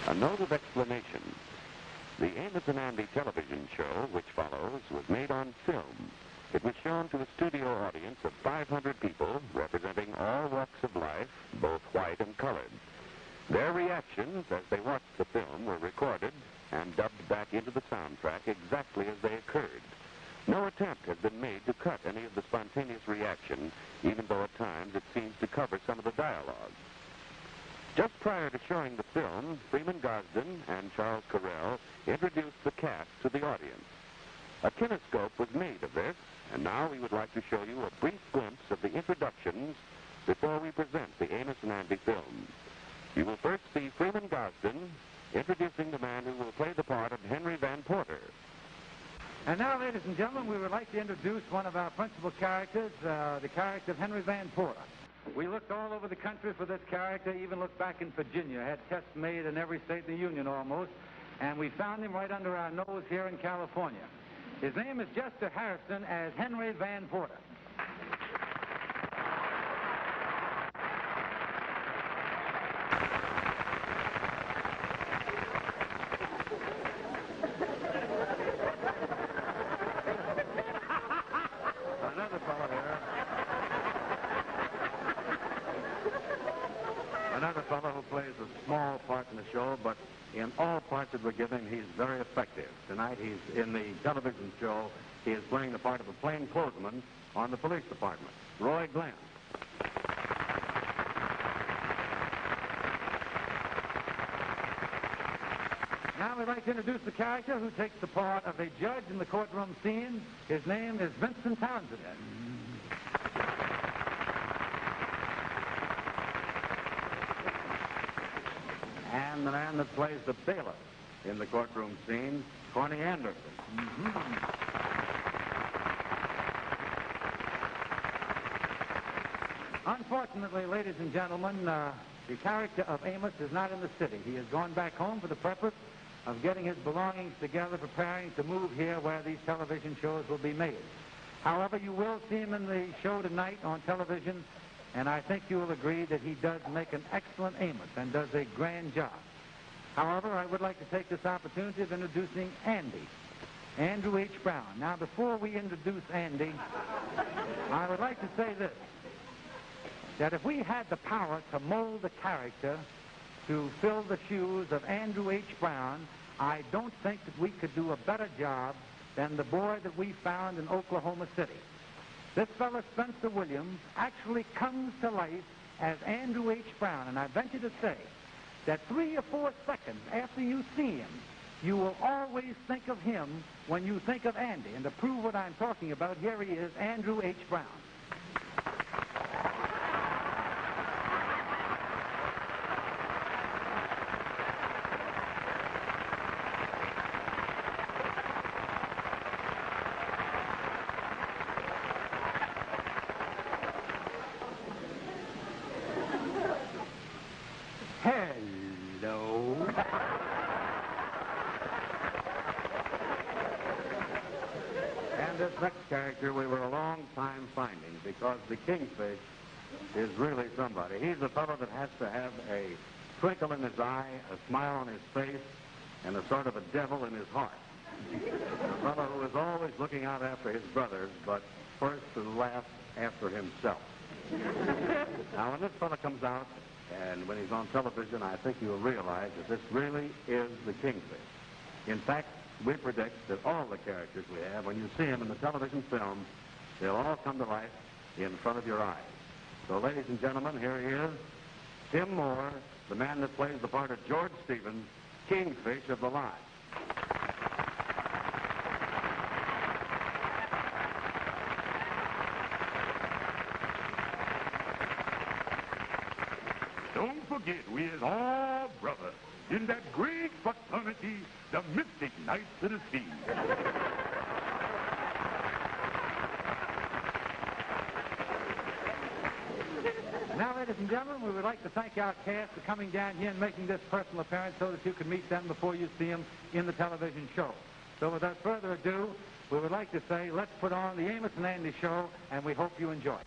A note of explanation. The Amos'n Andy television show, which follows, was made on film. It was shown to a studio audience of 500 people, representing all walks of life, both white and colored. Their reactions as they watched the film were recorded and dubbed back into the soundtrack exactly as they occurred. No attempt has been made to cut any of the spontaneous reaction, even though at times it seems to cover some of the dialogue. Just prior to showing the film, Freeman Gosden and Charles Carell introduced the cast to the audience. A kinescope was made of this, and now we would like to show you a brief glimpse of the introductions before we present the Amos'n Andy film. You will first see Freeman Gosden introducing the man who will play the part of Henry Van Porter. And now, ladies and gentlemen, we would like to introduce one of our principal characters, the character of Henry Van Porter. We looked all over the country for this character, even looked back in Virginia, had tests made in every state in the Union almost, and we found him right under our nose here in California. His name is Chester Harrison as Henry Van Porter. Another fellow who plays a small part in the show, but in all parts that we're giving, he's very effective. Tonight, he's in the television show. He is playing the part of a plainclothesman on the police department, Roy Glenn. Now we'd like to introduce the character who takes the part of a judge in the courtroom scene. His name is Vincent Townsend. And the man that plays the bailiff in the courtroom scene, Corny Anderson. Unfortunately, ladies and gentlemen, the character of Amos is not in the city. He has gone back home for the purpose of getting his belongings together, preparing to move here where these television shows will be made. However, you will see him in the show tonight on television, and I think you will agree that he does make an excellent Amos and does a grand job. However, I would like to take this opportunity of introducing Andy, Andrew H. Brown. Now, before we introduce Andy, I would like to say this, that if we had the power to mold the character to fill the shoes of Andrew H. Brown, I don't think that we could do a better job than the boy that we found in Oklahoma City. This fellow, Spencer Williams, actually comes to life as Andrew H. Brown, and I venture to say that 3 or 4 seconds after you see him, you will always think of him when you think of Andy. And to prove what I'm talking about, here he is, Andrew H. Brown. Hello. And this next character we were a long time finding, because the Kingfish is really somebody. He's a fellow that has to have a twinkle in his eye, a smile on his face, and a sort of a devil in his heart. A fellow who is always looking out after his brothers, but first and last after himself. Now, when this fellow comes out, and when he's on television, I think you'll realize that this really is the Kingfish. In fact, we predict that all the characters we have, when you see them in the television film, they'll all come to life in front of your eyes. So, ladies and gentlemen, here he is, Tim Moore, the man that plays the part of George Stevens, Kingfish of the Line. Don't forget, we is all brothers in that great fraternity, the mystic Knights of the Sea. Now, ladies and gentlemen, we would like to thank our cast for coming down here and making this personal appearance so that you can meet them before you see them in the television show. So without further ado, we would like to say, let's put on the Amos'n Andy show, and we hope you enjoy it.